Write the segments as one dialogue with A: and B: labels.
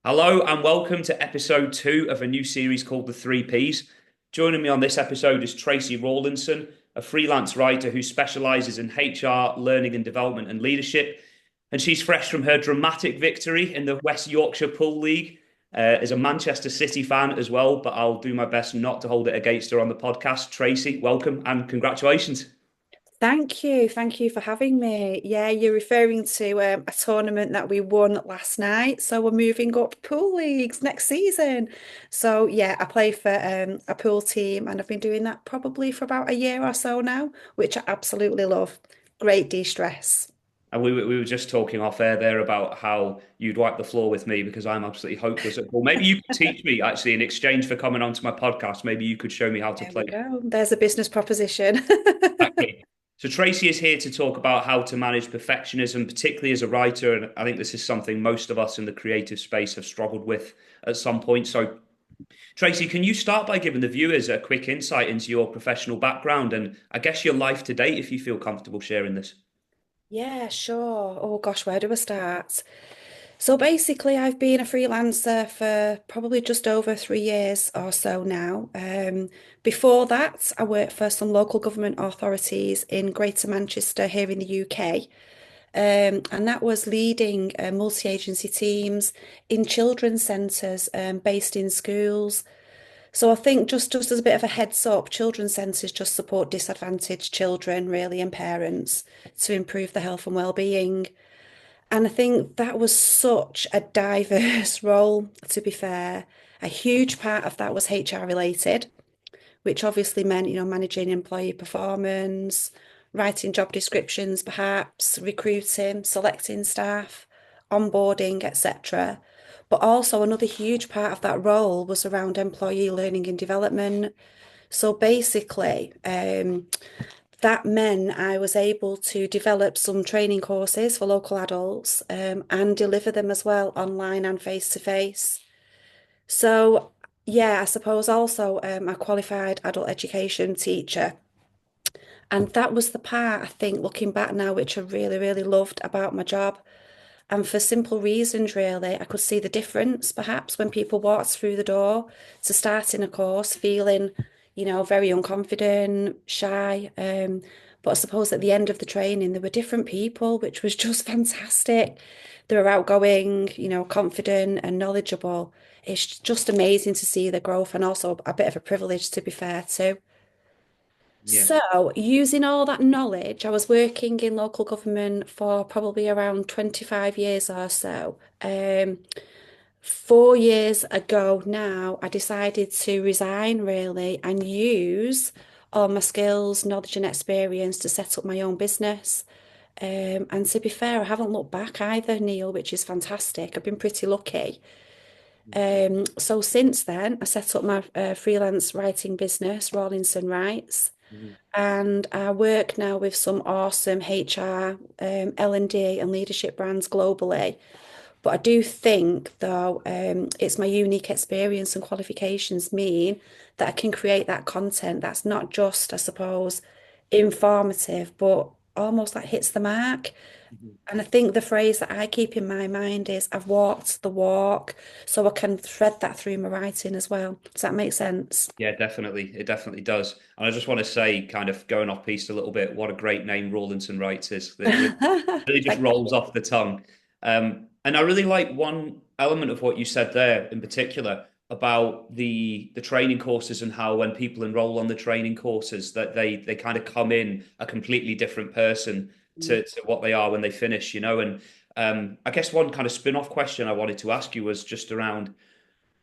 A: Hello and welcome to episode 2 of a new series called The Three Ps. Joining me on this episode is Tracy Rawlinson, a freelance writer who specializes in HR, learning and development and leadership. And she's fresh from her dramatic victory in the West Yorkshire Pool League, as a Manchester City fan as well, but I'll do my best not to hold it against her on the podcast. Tracy, welcome and congratulations.
B: Thank you. Thank you for having me. Yeah, you're referring to a tournament that we won last night. So we're moving up pool leagues next season. So yeah, I play for a pool team and I've been doing that probably for about a year or so now, which I absolutely love. Great de-stress.
A: And we were just talking off air there about how you'd wipe the floor with me because I'm absolutely hopeless at ball. Maybe you could teach me actually in exchange for coming onto my podcast. Maybe you could show me how to
B: There we
A: play.
B: go. There's a business proposition.
A: Exactly. So Tracy is here to talk about how to manage perfectionism, particularly as a writer. And I think this is something most of us in the creative space have struggled with at some point. So Tracy, can you start by giving the viewers a quick insight into your professional background and I guess your life to date, if you feel comfortable sharing this?
B: Yeah, sure. Oh gosh, where do I start? So basically, I've been a freelancer for probably just over 3 years or so now. Before that, I worked for some local government authorities in Greater Manchester here in the UK. And that was leading multi-agency teams in children's centres based in schools. So I think just as a bit of a heads up, children's centres just support disadvantaged children, really, and parents to improve their health and well-being. And I think that was such a diverse role, to be fair. A huge part of that was HR related, which obviously meant, managing employee performance, writing job descriptions, perhaps, recruiting, selecting staff, onboarding, etc. But also another huge part of that role was around employee learning and development. So basically, that meant I was able to develop some training courses for local adults and deliver them as well online and face to face. So, yeah, I suppose also a qualified adult education teacher. And that was the part, I think, looking back now, which I really, really loved about my job. And for simple reasons, really, I could see the difference perhaps when people walked through the door to starting a course feeling, very unconfident, shy. But I suppose at the end of the training, there were different people, which was just fantastic. They were outgoing, confident and knowledgeable. It's just amazing to see the growth and also a bit of a privilege, to be fair, too.
A: Yeah.
B: So, using all that knowledge, I was working in local government for probably around 25 years or so. 4 years ago now, I decided to resign really and use all my skills, knowledge, and experience to set up my own business. And to be fair, I haven't looked back either, Neil, which is fantastic. I've been pretty lucky. So since then, I set up my freelance writing business, Rawlinson Writes.
A: Mhm.
B: And I work now with some awesome HR, L&D and leadership brands globally. But I do think, though, it's my unique experience and qualifications mean that I can create that content that's not just, I suppose, informative, but almost like hits the mark.
A: Mhm.
B: And I think the phrase that I keep in my mind is I've walked the walk, so I can thread that through my writing as well. Does that make sense?
A: Yeah, definitely. It definitely does. And I just want to say, kind of going off piece a little bit, what a great name Rawlinson Writes is. It really just
B: Thank
A: rolls
B: you.
A: off the tongue. And I really like one element of what you said there in particular about the training courses and how when people enroll on the training courses that they kind of come in a completely different person to what they are when they finish, And I guess one kind of spin-off question I wanted to ask you was just around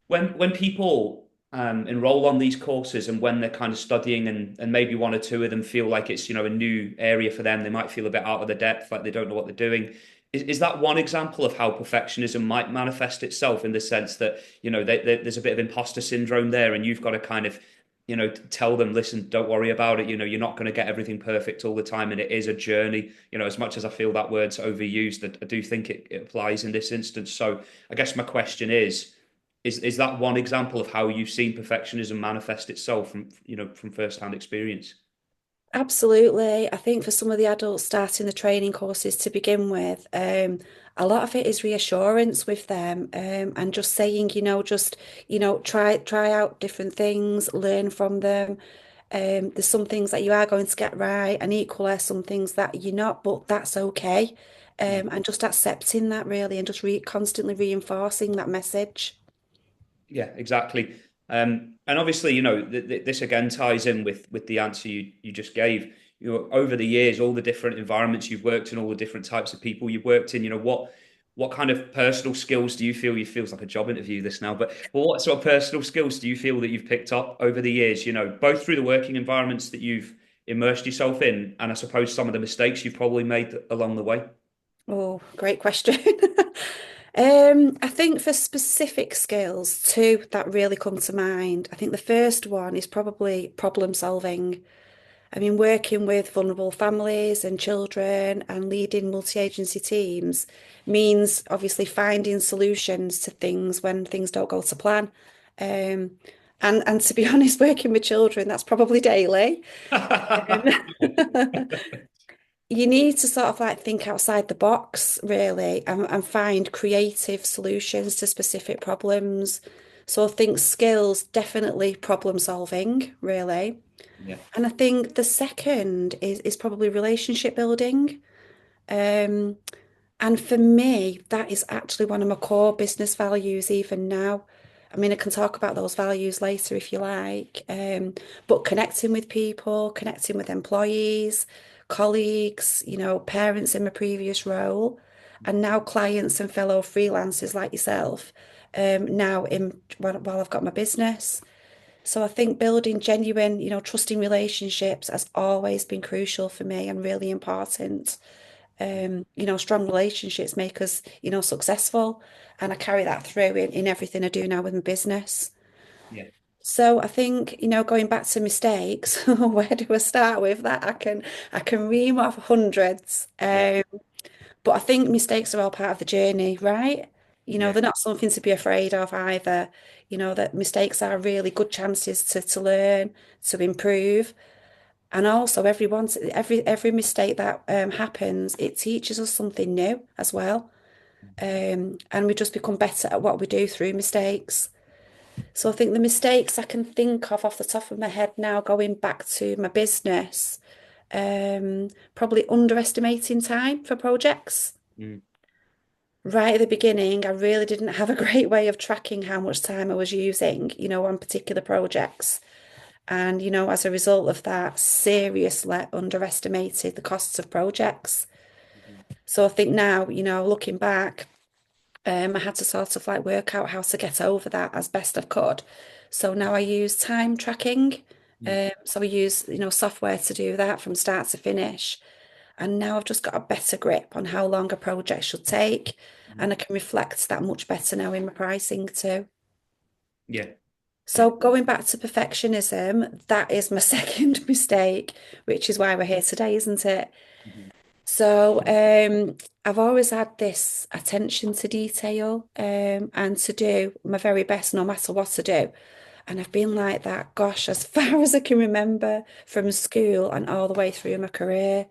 A: when people enroll on these courses and when they're kind of studying and maybe one or two of them feel like it's a new area for them, they might feel a bit out of the depth, like they don't know what they're doing. Is that one example of how perfectionism might manifest itself in the sense that there's a bit of imposter syndrome there, and you've got to kind of tell them, listen, don't worry about it. You're not going to get everything perfect all the time, and it is a journey. As much as I feel that word's overused, I do think it applies in this instance. So I guess my question is that one example of how you've seen perfectionism manifest itself from from first-hand experience?
B: Absolutely. I think for some of the adults starting the training courses to begin with, a lot of it is reassurance with them, and just saying, try out different things, learn from them. There's some things that you are going to get right, and equally some things that you're not, but that's okay. And just accepting that really, and just constantly reinforcing that message.
A: Yeah, exactly. And obviously, this again ties in with the answer you just gave. Over the years, all the different environments you've worked in, all the different types of people you've worked in. What kind of personal skills do you feel? You feels like a job interview this now, but what sort of personal skills do you feel that you've picked up over the years? Both through the working environments that you've immersed yourself in, and I suppose some of the mistakes you've probably made along the way.
B: Oh, great question. I think for specific skills, two that really come to mind. I think the first one is probably problem solving. I mean, working with vulnerable families and children and leading multi-agency teams means obviously finding solutions to things when things don't go to plan. Um, and to be honest, working with children, that's probably daily. You need to sort of like think outside the box, really, and find creative solutions to specific problems. So I think skills, definitely problem solving, really.
A: Yeah.
B: And I think the second is probably relationship building. Um, and for me, that is actually one of my core business values even now. I mean, I can talk about those values later if you like. But connecting with people, connecting with employees, colleagues, parents in my previous role, and now clients and fellow freelancers like yourself, now while I've got my business. So I think building genuine, trusting relationships has always been crucial for me and really important. Strong relationships make us, successful. And I carry that through in everything I do now with my business.
A: Yeah.
B: So I think, going back to mistakes, where do I start with that? I can ream off hundreds.
A: Yeah.
B: But I think mistakes are all part of the journey, right?
A: Yeah.
B: They're not something to be afraid of either. That mistakes are really good chances to learn, to improve. And also every mistake that happens, it teaches us something new as well. And we just become better at what we do through mistakes. So I think the mistakes I can think of off the top of my head now, going back to my business, probably underestimating time for projects.
A: Mm.
B: Right at the beginning, I really didn't have a great way of tracking how much time I was using, on particular projects. And, as a result of that, seriously underestimated the costs of projects. So I think now, looking back, I had to sort of like work out how to get over that as best I could. So now I use time tracking.
A: Mm.
B: So I use, software to do that from start to finish. And now I've just got a better grip on how long a project should take.
A: Mm.
B: And I can reflect that much better now in my pricing too.
A: Yeah. Yeah.
B: So going back to perfectionism, that is my second mistake, which is why we're here today, isn't it?
A: Mhm.
B: So I've always had this attention to detail, and to do my very best no matter what to do. And I've been like that, gosh, as far as I can remember from school and all the way through my career.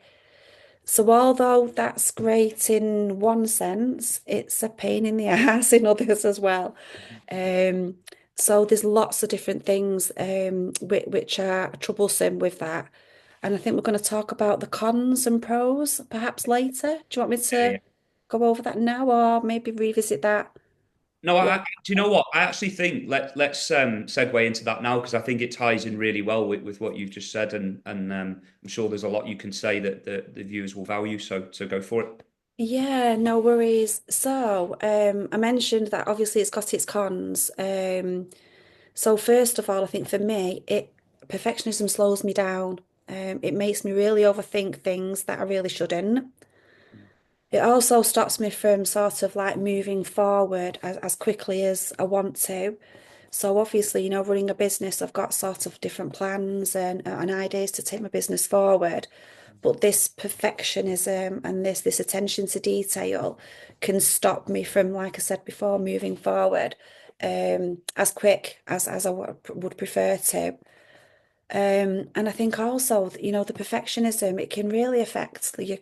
B: So although that's great in one sense, it's a pain in the ass in others as well. Um, so there's lots of different things which are troublesome with that. And I think we're going to talk about the cons and pros perhaps later. Do you want me
A: Yeah. Yeah.
B: to go over that now or maybe revisit that
A: No,
B: later?
A: do you know what? I actually think let's segue into that now because I think it ties in really well with what you've just said, and I'm sure there's a lot you can say that the viewers will value. So go for it.
B: Yeah, no worries. So, I mentioned that obviously it's got its cons. So first of all, I think for me, perfectionism slows me down. It makes me really overthink things that I really shouldn't. It also stops me from sort of like moving forward as quickly as I want to. So obviously, running a business, I've got sort of different plans and ideas to take my business forward. But this perfectionism and this attention to detail can stop me from, like I said before, moving forward as quick as I would prefer to. And I think also, the perfectionism, it can really affect your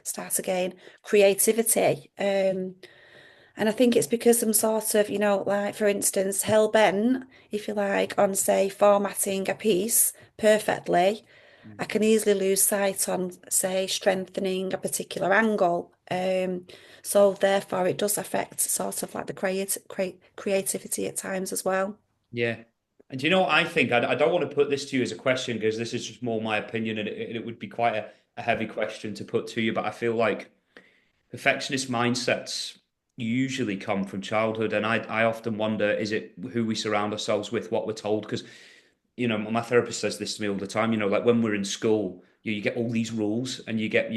B: start again, creativity. And I think it's because I'm sort of, like for instance, hell bent, if you like, on say formatting a piece perfectly, I can easily lose sight on, say, strengthening a particular angle. So therefore it does affect sort of like the creativity at times as well.
A: Yeah. And do you know what I think? I don't want to put this to you as a question because this is just more my opinion and it would be quite a heavy question to put to you. But I feel like perfectionist mindsets usually come from childhood. And I often wonder, is it who we surround ourselves with, what we're told? Because my therapist says this to me all the time. Like when we're in school, you get all these rules, and you get,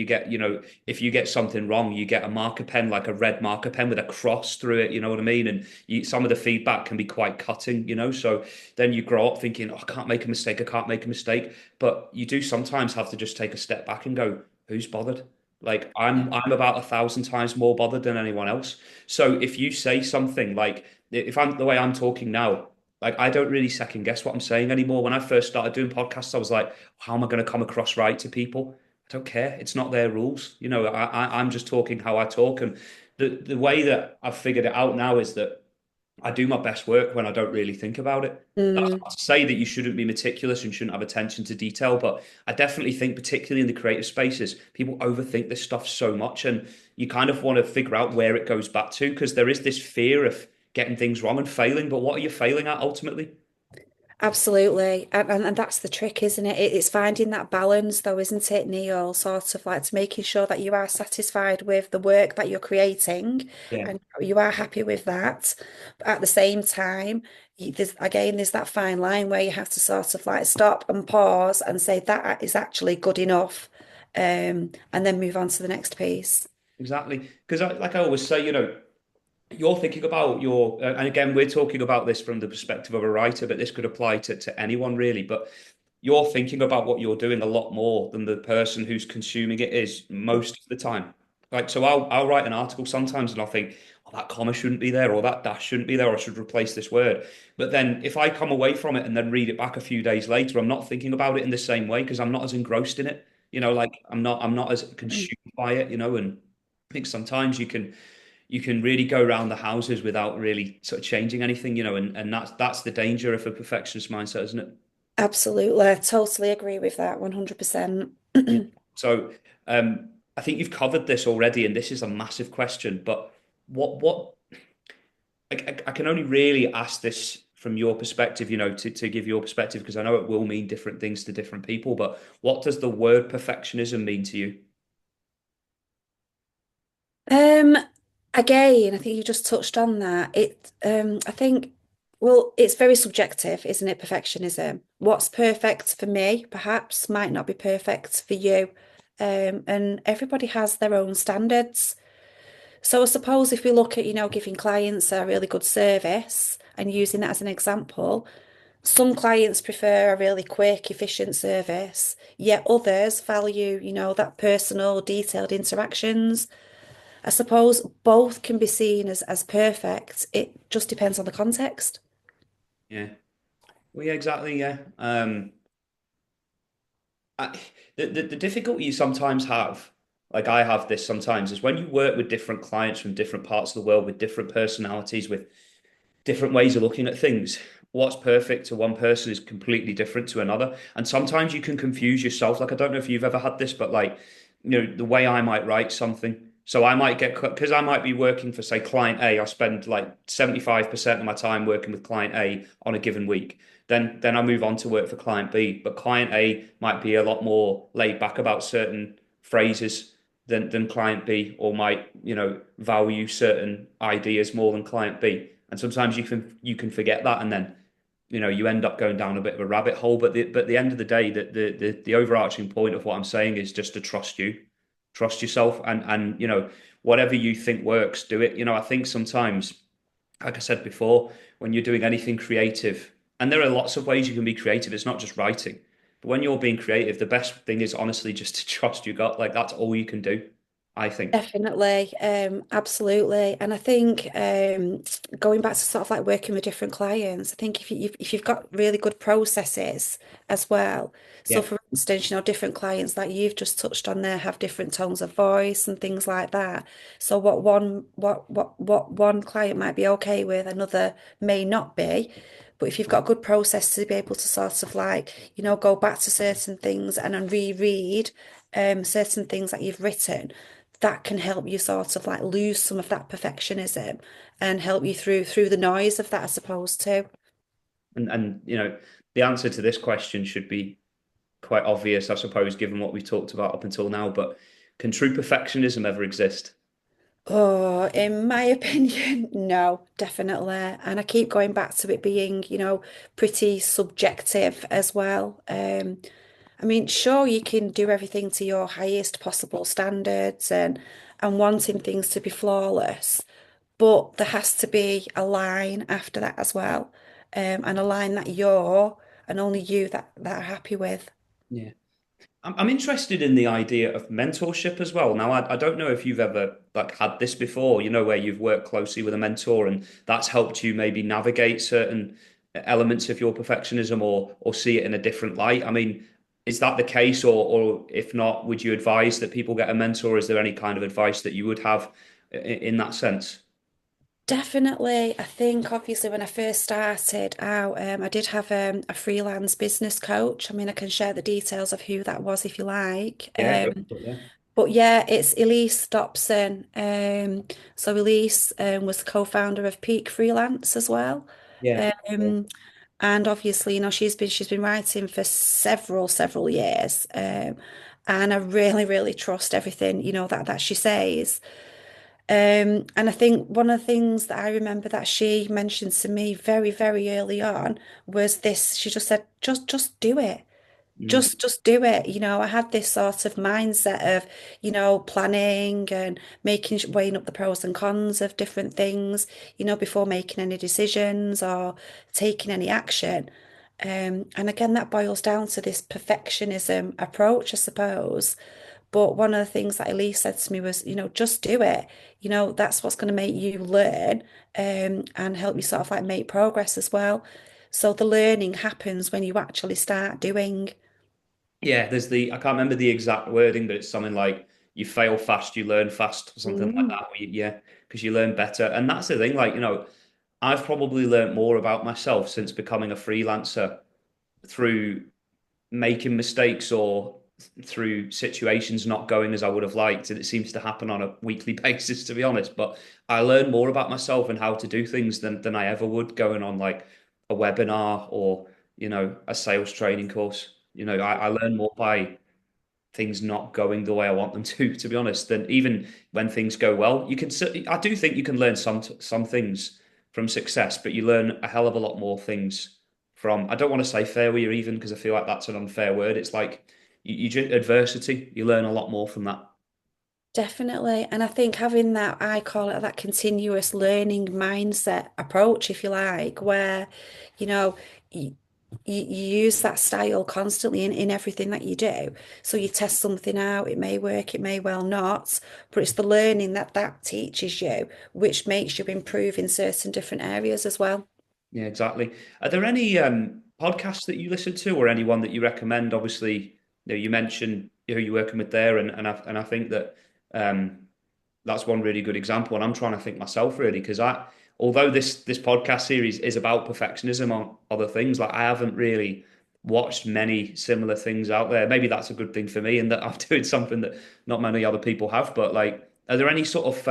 A: if you get something wrong, you get a marker pen, like a red marker pen with a cross through it. You know what I mean? And some of the feedback can be quite cutting. So then you grow up thinking, oh, I can't make a mistake. I can't make a mistake. But you do sometimes have to just take a step back and go, who's bothered? Like I'm about 1,000 times more bothered than anyone else. So if you say something like, if I'm the way I'm talking now, like I don't really second guess what I'm saying anymore. When I first started doing podcasts, I was like, how am I going to come across right to people? I don't care. It's not their rules. I'm just talking how I talk. And the way that I've figured it out now is that I do my best work when I don't really think about it. That's
B: Mm.
A: not to say that you shouldn't be meticulous and shouldn't have attention to detail, but I definitely think, particularly in the creative spaces, people overthink this stuff so much, and you kind of want to figure out where it goes back to because there is this fear of getting things wrong and failing. But what are you failing at ultimately?
B: Absolutely. And that's the trick, isn't it? It's finding that balance, though, isn't it, Neil? Sort of like to making sure that you are satisfied with the work that you're creating
A: Yeah,
B: and you are happy with that. But at the same time, there's that fine line where you have to sort of like stop and pause and say that is actually good enough, and then move on to the next piece.
A: exactly. Because like I always say, you're thinking about and again, we're talking about this from the perspective of a writer, but this could apply to anyone really. But you're thinking about what you're doing a lot more than the person who's consuming it is most of the time. Like, so I'll write an article sometimes and I'll think, oh, that comma shouldn't be there, or that dash shouldn't be there, or I should replace this word. But then if I come away from it and then read it back a few days later, I'm not thinking about it in the same way because I'm not as engrossed in it. Like I'm not as consumed by it, and I think sometimes you can really go around the houses without really sort of changing anything, and that's the danger of a perfectionist mindset, isn't it?
B: Absolutely. I totally agree with that 100%.
A: Yeah. So I think you've covered this already, and this is a massive question. But what I can only really ask this from your perspective, to give your perspective, because I know it will mean different things to different people. But what does the word perfectionism mean to you?
B: Um, Again, I think you just touched on that. I think, well, it's very subjective, isn't it? Perfectionism. What's perfect for me, perhaps, might not be perfect for you. And everybody has their own standards. So I suppose if we look at, giving clients a really good service and using that as an example, some clients prefer a really quick, efficient service, yet others value, that personal, detailed interactions. I suppose both can be seen as perfect. It just depends on the context.
A: Yeah. Well, yeah, exactly. Yeah. I, the difficulty you sometimes have, like I have this sometimes, is when you work with different clients from different parts of the world, with different personalities, with different ways of looking at things. What's perfect to one person is completely different to another. And sometimes you can confuse yourself. Like, I don't know if you've ever had this, but like, the way I might write something. So I might because I might be working for, say, client A, I spend like 75% of my time working with client A on a given week. Then I move on to work for client B. But client A might be a lot more laid back about certain phrases than client B, or might, value certain ideas more than client B. And sometimes you can forget that, and then you end up going down a bit of a rabbit hole. But the end of the day, the overarching point of what I'm saying is just to trust yourself, and whatever you think works, do it. I think sometimes, like I said before, when you're doing anything creative, and there are lots of ways you can be creative. It's not just writing, but when you're being creative, the best thing is honestly just to trust your gut. Like that's all you can do. I think.
B: Definitely, absolutely. And I think going back to sort of like working with different clients, I think if you've got really good processes as well. So
A: Yeah.
B: for instance, different clients that you've just touched on there have different tones of voice and things like that. So what one client might be okay with, another may not be. But if you've got a good process to be able to sort of like, go back to certain things and then reread certain things that you've written, that can help you sort of like lose some of that perfectionism and help you through the noise of that, I suppose, too.
A: And the answer to this question should be quite obvious, I suppose, given what we've talked about up until now. But can true perfectionism ever exist?
B: Oh, in my opinion, no, definitely. And I keep going back to it being, pretty subjective as well. I mean, sure, you can do everything to your highest possible standards and wanting things to be flawless, but there has to be a line after that as well, and a line that you're and only you that are happy with.
A: Yeah. I'm interested in the idea of mentorship as well. Now, I don't know if you've ever like had this before, where you've worked closely with a mentor and that's helped you maybe navigate certain elements of your perfectionism or see it in a different light. I mean, is that the case, or if not, would you advise that people get a mentor? Is there any kind of advice that you would have in that sense?
B: Definitely. I think obviously when I first started out, I did have a freelance business coach. I mean, I can share the details of who that was if you like.
A: Yeah, go for it, yeah.
B: But yeah, it's Elise Dobson. So Elise was the co-founder of Peak Freelance as well.
A: Yeah.
B: Um, and obviously, she's been writing for several years. And I really, really trust everything, that she says. And I think one of the things that I remember that she mentioned to me very, very early on was this. She just said, just do it.
A: Mm.
B: Just do it. I had this sort of mindset of, planning and weighing up the pros and cons of different things, before making any decisions or taking any action. And again, that boils down to this perfectionism approach, I suppose. But one of the things that Elise said to me was, just do it. That's what's going to make you learn, and help you sort of like make progress as well. So the learning happens when you actually start doing.
A: Yeah, I can't remember the exact wording, but it's something like you fail fast, you learn fast, or something like
B: Mm.
A: that. Yeah, because you learn better. And that's the thing, like, I've probably learned more about myself since becoming a freelancer through making mistakes or through situations not going as I would have liked. And it seems to happen on a weekly basis, to be honest. But I learn more about myself and how to do things than I ever would going on like a webinar or, a sales training course. I learn more by things not going the way I want them to be honest, than even when things go well. I do think you can learn some things from success, but you learn a hell of a lot more things from, I don't want to say failure even because I feel like that's an unfair word. It's like you just adversity, you learn a lot more from that.
B: Definitely. And I think having that, I call it that continuous learning mindset approach, if you like, where, you know, you, you use that style constantly in everything that you do. So you test something out, it may work, it may well not, but it's the learning that that teaches you, which makes you improve in certain different areas as well.
A: Yeah, exactly. Are there any podcasts that you listen to or anyone that you recommend? Obviously, you mentioned who you're working with there, and I think that um, that's one really good example. And I'm trying to think myself really, because although this podcast series is about perfectionism on other things, like I haven't really watched many similar things out there. Maybe that's a good thing for me, and that I'm doing something that not many other people have. But like, are there any sort of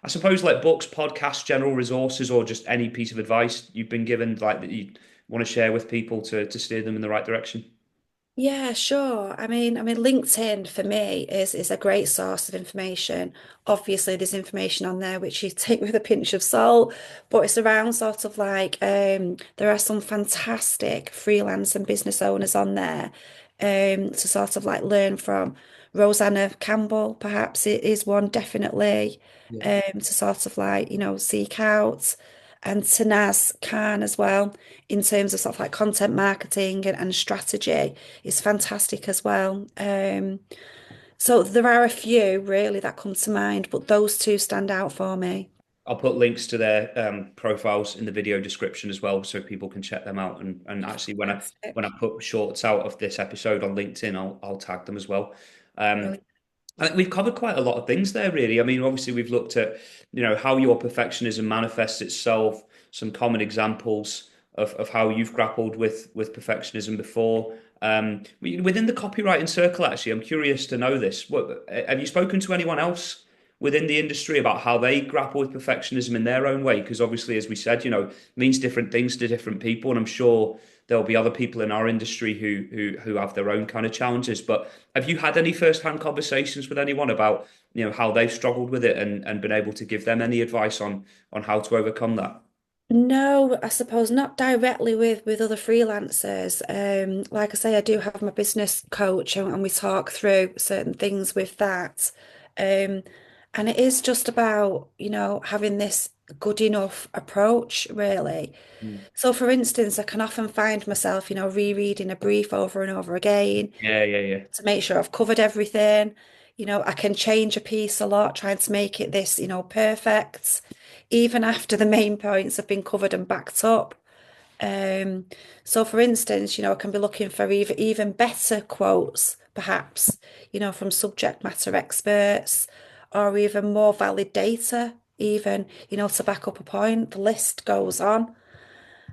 A: I suppose like books, podcasts, general resources, or just any piece of advice you've been given, like that you want to share with people to steer them in the right direction?
B: Yeah, sure. I mean, LinkedIn for me is a great source of information. Obviously, there's information on there which you take with a pinch of salt, but it's around sort of like there are some fantastic freelance and business owners on there to sort of like learn from. Rosanna Campbell, perhaps it is one definitely
A: Yeah.
B: to sort of like, seek out. And Tanaz Khan as well, in terms of sort of like content marketing and strategy is fantastic as well. So there are a few really that come to mind, but those two stand out for me.
A: I'll put links to their profiles in the video description as well, so people can check them out. And actually, when I
B: Fantastic.
A: put shorts out of this episode on LinkedIn, I'll tag them as well. Um,
B: Brilliant.
A: I think we've covered quite a lot of things there, really. I mean, obviously, we've looked at, how your perfectionism manifests itself, some common examples of how you've grappled with perfectionism before. Within the copywriting circle, actually, I'm curious to know this. Have you spoken to anyone else within the industry about how they grapple with perfectionism in their own way? Because obviously, as we said, it means different things to different people, and I'm sure there'll be other people in our industry who have their own kind of challenges. But have you had any first-hand conversations with anyone about, how they've struggled with it and been able to give them any advice on how to overcome that?
B: No, I suppose not directly with other freelancers. Like I say, I do have my business coach and we talk through certain things with that. Um, and it is just about, having this good enough approach, really.
A: Mm.
B: So for instance, I can often find myself, rereading a brief over and over again
A: Yeah, yeah, yeah.
B: to make sure I've covered everything. I can change a piece a lot, trying to make it this, perfect, even after the main points have been covered and backed up. Um, so for instance, I can be looking for even better quotes, perhaps, from subject matter experts, or even more valid data, even, to back up a point. The list goes on.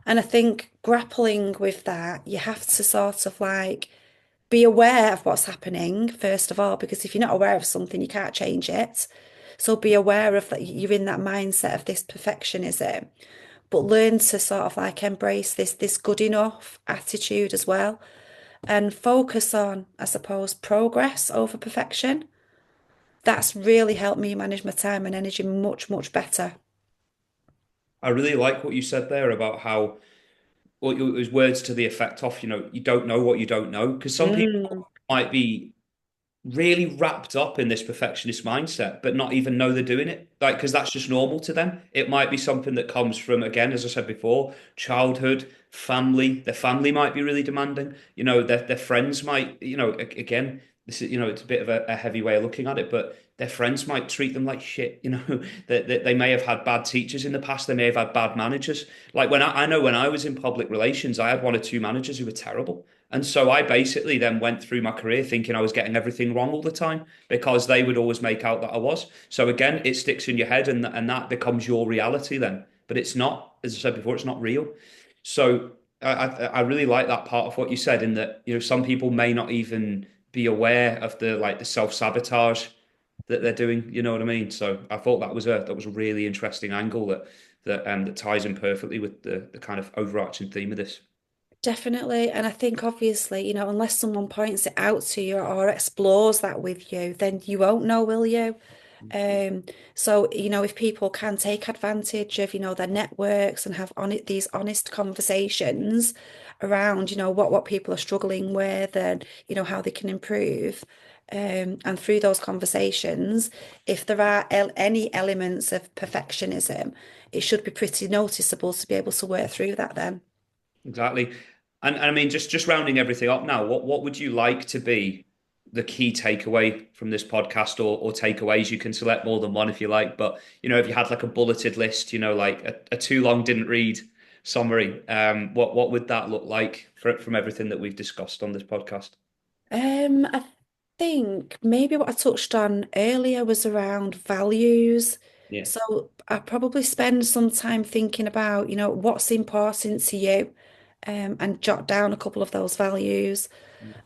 B: And I think grappling with that, you have to sort of like be aware of what's happening, first of all, because if you're not aware of something, you can't change it. So be aware of that you're in that mindset of this perfectionism, but learn to sort of like embrace this good enough attitude as well and focus on, I suppose, progress over perfection. That's really helped me manage my time and energy much, much better.
A: I really like what you said there about how, well, it was words to the effect of, you don't know what you don't know. Because some
B: Mm.
A: people might be really wrapped up in this perfectionist mindset, but not even know they're doing it. Like, because that's just normal to them. It might be something that comes from, again, as I said before, childhood, family. Their family might be really demanding. Their friends might, again, this is, it's a bit of a heavy way of looking at it, but their friends might treat them like shit. That they may have had bad teachers in the past. They may have had bad managers. Like I know when I was in public relations, I had one or two managers who were terrible. And so I basically then went through my career thinking I was getting everything wrong all the time because they would always make out that I was. So again, it sticks in your head and that becomes your reality then. But it's not, as I said before, it's not real. So I really like that part of what you said in that, some people may not even be aware of the self-sabotage that they're doing. You know what I mean? So I thought that was a really interesting angle that ties in perfectly with the kind of overarching theme of this.
B: Definitely. And I think obviously, unless someone points it out to you or explores that with you, then you won't know, will you? Um, so, if people can take advantage of, their networks and have on it these honest conversations around, what people are struggling with and, how they can improve. And through those conversations, if there are any elements of perfectionism, it should be pretty noticeable to be able to work through that then.
A: Exactly. And I mean, just rounding everything up now, what would you like to be the key takeaway from this podcast or takeaways? You can select more than one if you like, but if you had like a bulleted list, like a too long didn't read summary, what would that look like from everything that we've discussed on this podcast?
B: I think maybe what I touched on earlier was around values.
A: Yeah.
B: So I probably spend some time thinking about, what's important to you, and jot down a couple of those values.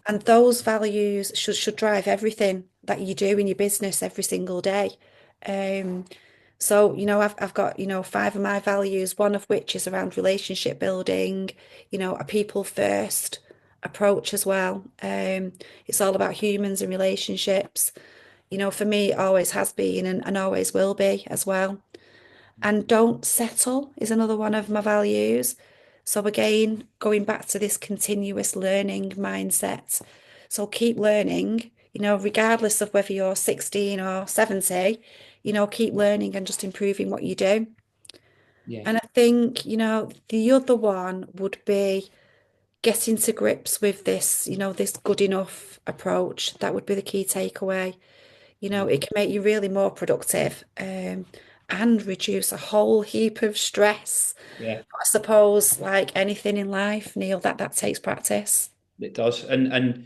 B: And those values should drive everything that you do in your business every single day. Um, so, I've got, five of my values, one of which is around relationship building, a people first approach as well. It's all about humans and relationships. For me, it always has been and always will be as well. And don't settle is another one of my values. So again, going back to this continuous learning mindset. So keep learning, regardless of whether you're 16 or 70, keep learning and just improving what you do.
A: Yeah.
B: And I think, the other one would be getting to grips with this, this good enough approach. That would be the key takeaway. It can make you really more productive, and reduce a whole heap of stress.
A: Yeah.
B: I suppose, like anything in life, Neil, that takes practice.
A: It does. And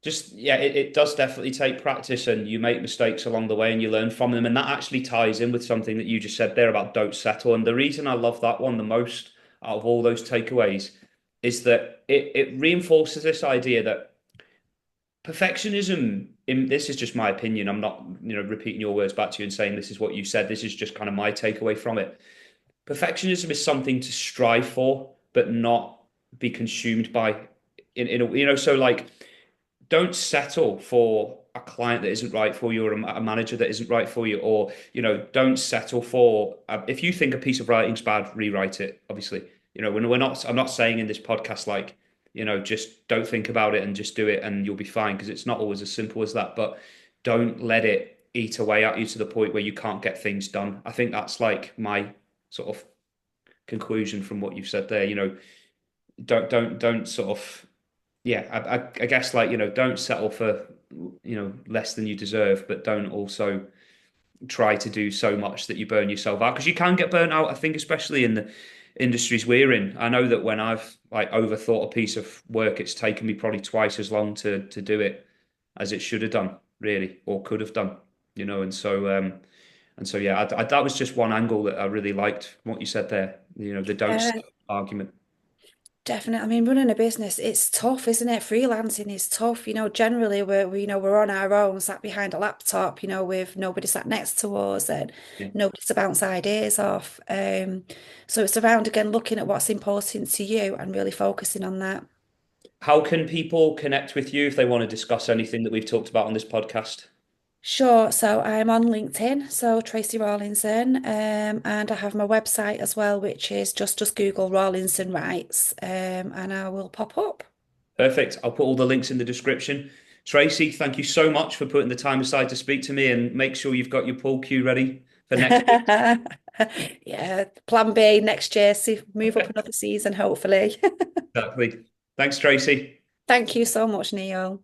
A: just, yeah, it does definitely take practice and you make mistakes along the way and you learn from them. And that actually ties in with something that you just said there about don't settle. And the reason I love that one the most out of all those takeaways is that it reinforces this idea that perfectionism, in this is just my opinion. I'm not, repeating your words back to you and saying this is what you said. This is just kind of my takeaway from it. Perfectionism is something to strive for, but not be consumed by. So like, don't settle for a client that isn't right for you or a manager that isn't right for you, or don't settle for if you think a piece of writing's bad, rewrite it. Obviously, when we're not. I'm not saying in this podcast like just don't think about it and just do it and you'll be fine because it's not always as simple as that. But don't let it eat away at you to the point where you can't get things done. I think that's like my sort of conclusion from what you've said there. Don't sort of yeah. I guess like don't settle for less than you deserve, but don't also try to do so much that you burn yourself out because you can get burnt out. I think especially in the industries we're in. I know that when I've like overthought a piece of work, it's taken me probably twice as long to do it as it should have done, really, or could have done. And so yeah, that was just one angle that I really liked what you said there. The don't
B: Yeah,
A: settle argument.
B: definitely. I mean, running a business, it's tough, isn't it? Freelancing is tough. Generally we're on our own, sat behind a laptop, with nobody sat next to us and
A: Yeah.
B: nobody to bounce ideas off. So it's around again looking at what's important to you and really focusing on that.
A: How can people connect with you if they want to discuss anything that we've talked about on this podcast?
B: Sure. So I'm on LinkedIn, so Tracy Rawlinson, and I have my website as well, which is just Google Rawlinson Writes, and I will pop up.
A: Perfect. I'll put all the links in the description. Tracy, thank you so much for putting the time aside to speak to me and make sure you've got your pool cue ready for next week.
B: Yeah, plan B next year, see, move up another season, hopefully.
A: Exactly. Thanks, Tracy.
B: Thank you so much, Neil.